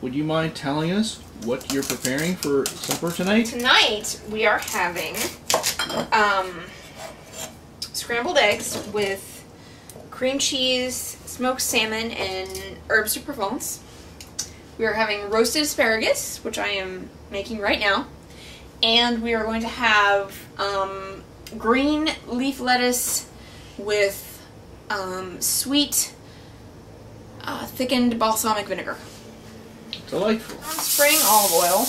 would you mind telling us what you're preparing for supper tonight? Tonight we are having scrambled eggs with cream cheese, smoked salmon, and herbs de Provence. We are having roasted asparagus, which I am making right now. And we are going to have green leaf lettuce with sweet thickened balsamic vinegar. Delightful. I'm spraying olive oil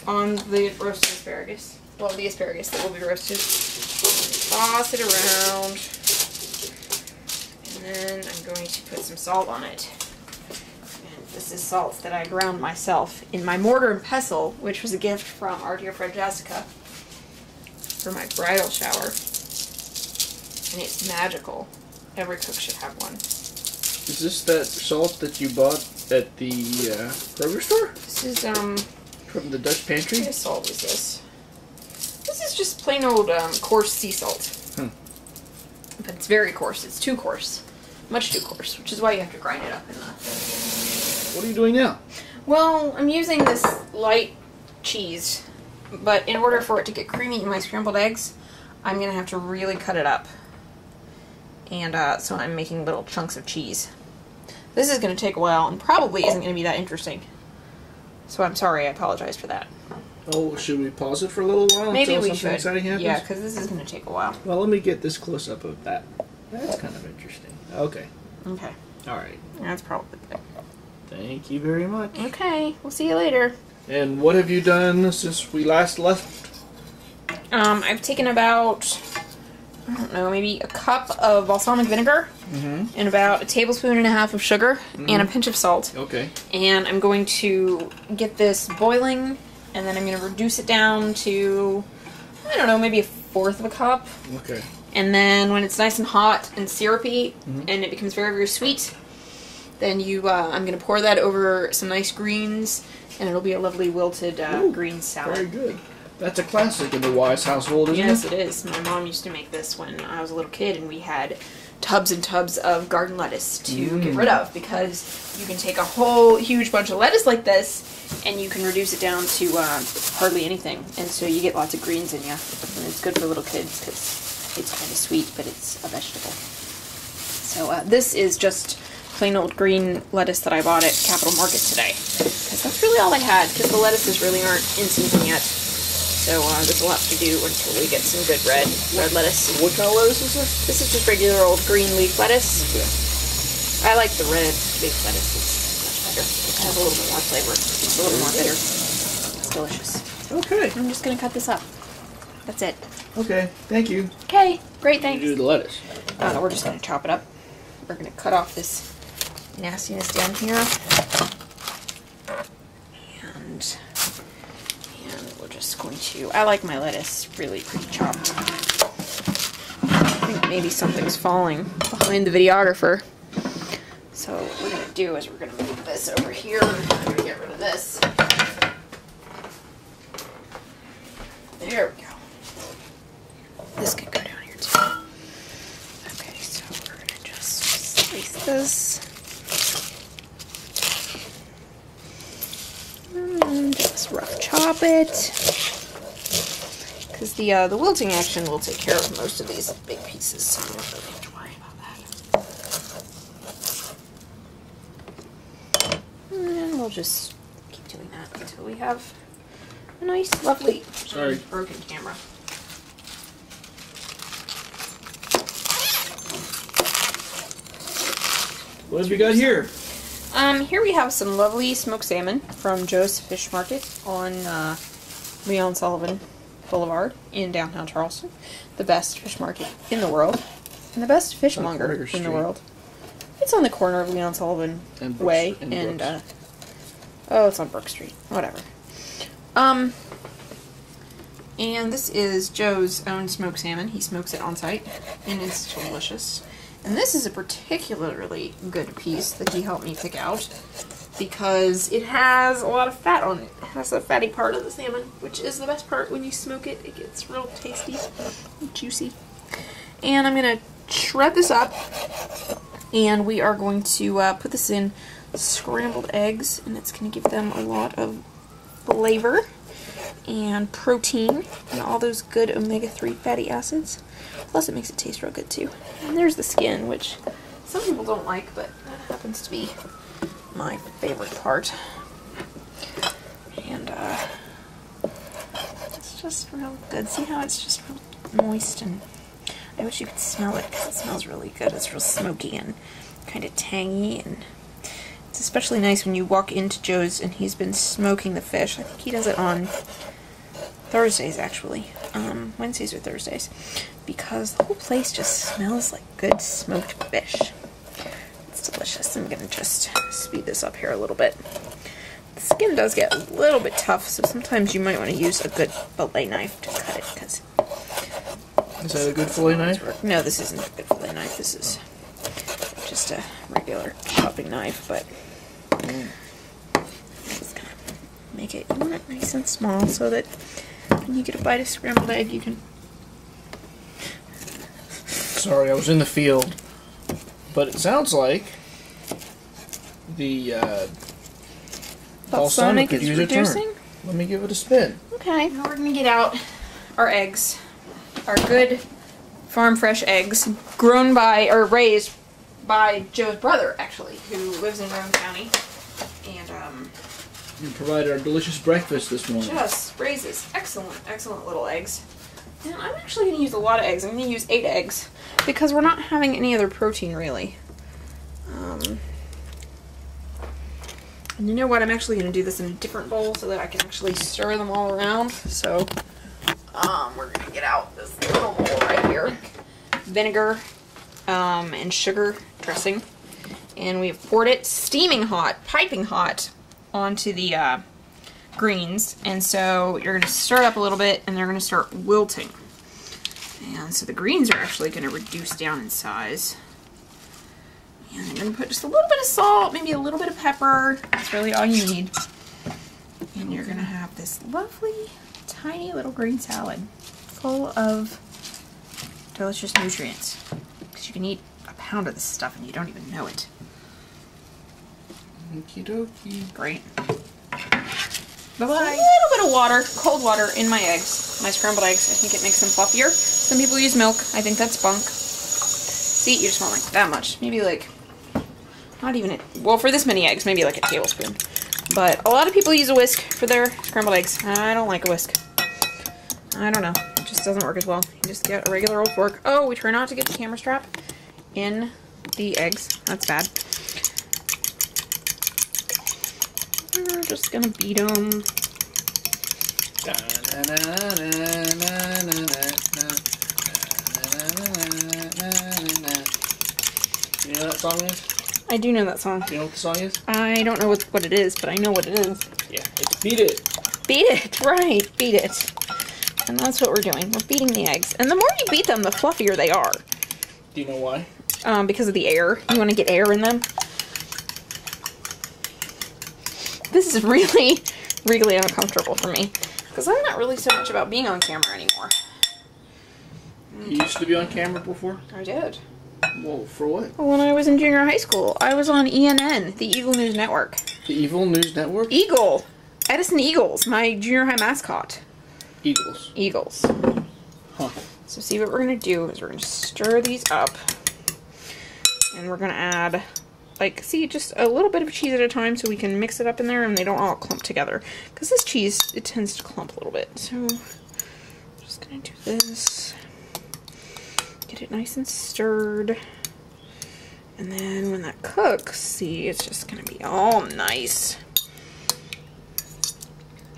on the roasted asparagus. Well, the asparagus that will be roasted. Toss it around. And then I'm going to put some salt on it. And this is salt that I ground myself in my mortar and pestle, which was a gift from our dear friend Jessica for my bridal shower. And it's magical. Every cook should have one. Is this that salt that you bought at the grocery store? This is, from the Dutch pantry? what salt is this? This is just plain old, coarse sea salt. But it's very coarse. It's too coarse. Much too coarse, which is why you have to grind it up in the... What are you doing now? Well, I'm using this light cheese, but in order for it to get creamy in my scrambled eggs, I'm going to have to really cut it up. And so I'm making little chunks of cheese. This is going to take a while and probably isn't going to be that interesting. So I'm sorry, I apologize for that. Oh, should we pause it for a little while Maybe until we something should. exciting happens? Yeah, because this is going to take a while. Well, let me get this close up of that. That's kind of interesting. Okay. Okay. All right. That's probably good. Thank you very much. Okay, we'll see you later. And what have you done since we last left? I've taken about, I don't know, maybe a cup of balsamic vinegar and about a tablespoon and a half of sugar and a pinch of salt. Okay. And I'm going to get this boiling, and then I'm going to reduce it down to, I don't know, maybe a fourth of a cup. Okay. And then when it's nice and hot and syrupy and it becomes very, very sweet, then I'm going to pour that over some nice greens, and it'll be a lovely wilted green salad. Very good. That's a classic in the Wise household, isn't Yes, it? it is. My mom used to make this when I was a little kid, and we had tubs and tubs of garden lettuce to get rid of, because you can take a whole huge bunch of lettuce like this and you can reduce it down to hardly anything, and so you get lots of greens in you, and it's good for little kids because it's kind of sweet, but it's a vegetable. So this is just plain old green lettuce that I bought at Capital Market today, because that's really all I had, because the lettuces really aren't in season yet. So there's a lot to do until we get some good red lettuce. What kind of lettuce is this? This is just regular old green leaf lettuce. Okay. I like the red leaf lettuce. It's much better. It has a little bit more flavor. It's a little more bitter. It's delicious. Okay. I'm just going to cut this up. That's it. Okay. Thank you. Okay. Great, thanks. You do the lettuce. We're just going to chop it up. We're going to cut off this nastiness down here. And we're just going to... I like my lettuce really pretty chopped. I think maybe something's falling behind the videographer. So what we're going to do is we're going to move this over here. I'm going to get rid of this. There we go. This can go down here too. Okay, so we're going to just slice this. And just rough chop it. Because the wilting action will take care of most of these big pieces, so you don't really have to worry about that. And we'll just keep doing that until we have a nice, lovely, broken camera. What have you got here? Here we have some lovely smoked salmon from Joe's Fish Market on Leon Sullivan Boulevard in downtown Charleston. The best fish market in the world. And the best fishmonger in the world. It's on the corner of Leon Sullivan Way and oh, it's on Brook Street. Whatever. And this is Joe's own smoked salmon. He smokes it on site, and it's delicious. And this is a particularly good piece that he helped me pick out because it has a lot of fat on it. It has the fatty part of the salmon, which is the best part when you smoke it. It gets real tasty and juicy. And I'm going to shred this up, and we are going to put this in scrambled eggs, and it's going to give them a lot of flavor and protein and all those good omega-3 fatty acids. Plus it makes it taste real good too. And there's the skin, which some people don't like, but that happens to be my favorite part. And it's just real good. See how it's just real moist, and I wish you could smell it because it smells really good. It's real smoky and kind of tangy, and it's especially nice when you walk into Joe's and he's been smoking the fish. I think he does it on Thursdays, actually. Wednesdays or Thursdays, because the whole place just smells like good smoked fish. It's delicious. I'm gonna just speed this up here a little bit. The skin does get a little bit tough, so sometimes you might want to use a good fillet knife to cut it. Because is that a good fillet knife? No, this isn't a good fillet knife. This is just a regular chopping knife, but just gonna make it nice and small so that when you get a bite of scrambled egg, you can... Sorry, I was in the field. But it sounds like the balsamic could use a turn. Let me give it a spin. Okay, now we're going to get out our eggs. Our good farm fresh eggs, grown by, or raised by Joe's brother, actually, who lives in Roane County. And, you provided our delicious breakfast this morning. just raises excellent, excellent little eggs. And I'm actually going to use a lot of eggs. I'm going to use 8 eggs because we're not having any other protein, really. And you know what? I'm actually going to do this in a different bowl so that I can actually stir them all around. So, we're going to get out this little bowl right here. Vinegar and sugar dressing. And we've poured it steaming hot, piping hot, onto the greens. And so you're going to stir it up a little bit and they're going to start wilting. And so the greens are actually going to reduce down in size. And I'm going to put just a little bit of salt, maybe a little bit of pepper. That's really all you need. And you're going to have this lovely, tiny little green salad full of delicious nutrients. Because you can eat a pound of this stuff and you don't even know it. Okie dokie. Great. Bye-bye. A little bit of water, cold water, in my eggs. My scrambled eggs. I think it makes them fluffier. Some people use milk. I think that's bunk. See, you just want like that much. Maybe like, not even a, well, for this many eggs, maybe like a tablespoon. But a lot of people use a whisk for their scrambled eggs. I don't like a whisk. I don't know. It just doesn't work as well. You just get a regular old fork. Oh, we try not to get the camera strap in the eggs. That's bad. We're just gonna beat them. You know what that song is? I do know that song. You know what the song is? I don't know what it is, but I know what it is. Yeah, it's Beat It. Beat it, right, beat it. And that's what we're doing. We're beating the eggs. And the more you beat them, the fluffier they are. Do you know why? Because of the air. You want to get air in them. This is really, really uncomfortable for me. Because I'm not really so much about being on camera anymore. You used to be on camera before? I did. Well, for what? When I was in junior high school, I was on ENN, the Eagle News Network. The Evil News Network? Eagle! Edison Eagles, my junior high mascot. Eagles. Eagles. Huh. So see what we're going to do is we're going to stir these up. And we're going to add, like, see, just a little bit of cheese at a time so we can mix it up in there and they don't all clump together. Because this cheese, it tends to clump a little bit. So, I'm just going to do this. Get it nice and stirred. And then when that cooks, see, it's just going to be all nice.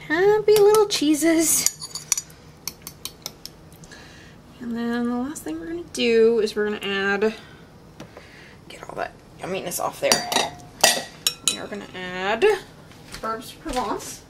Happy little cheeses. And then the last thing we're going to do is we're going to add, get all that yumminess off there. We are going to add herbs de Provence.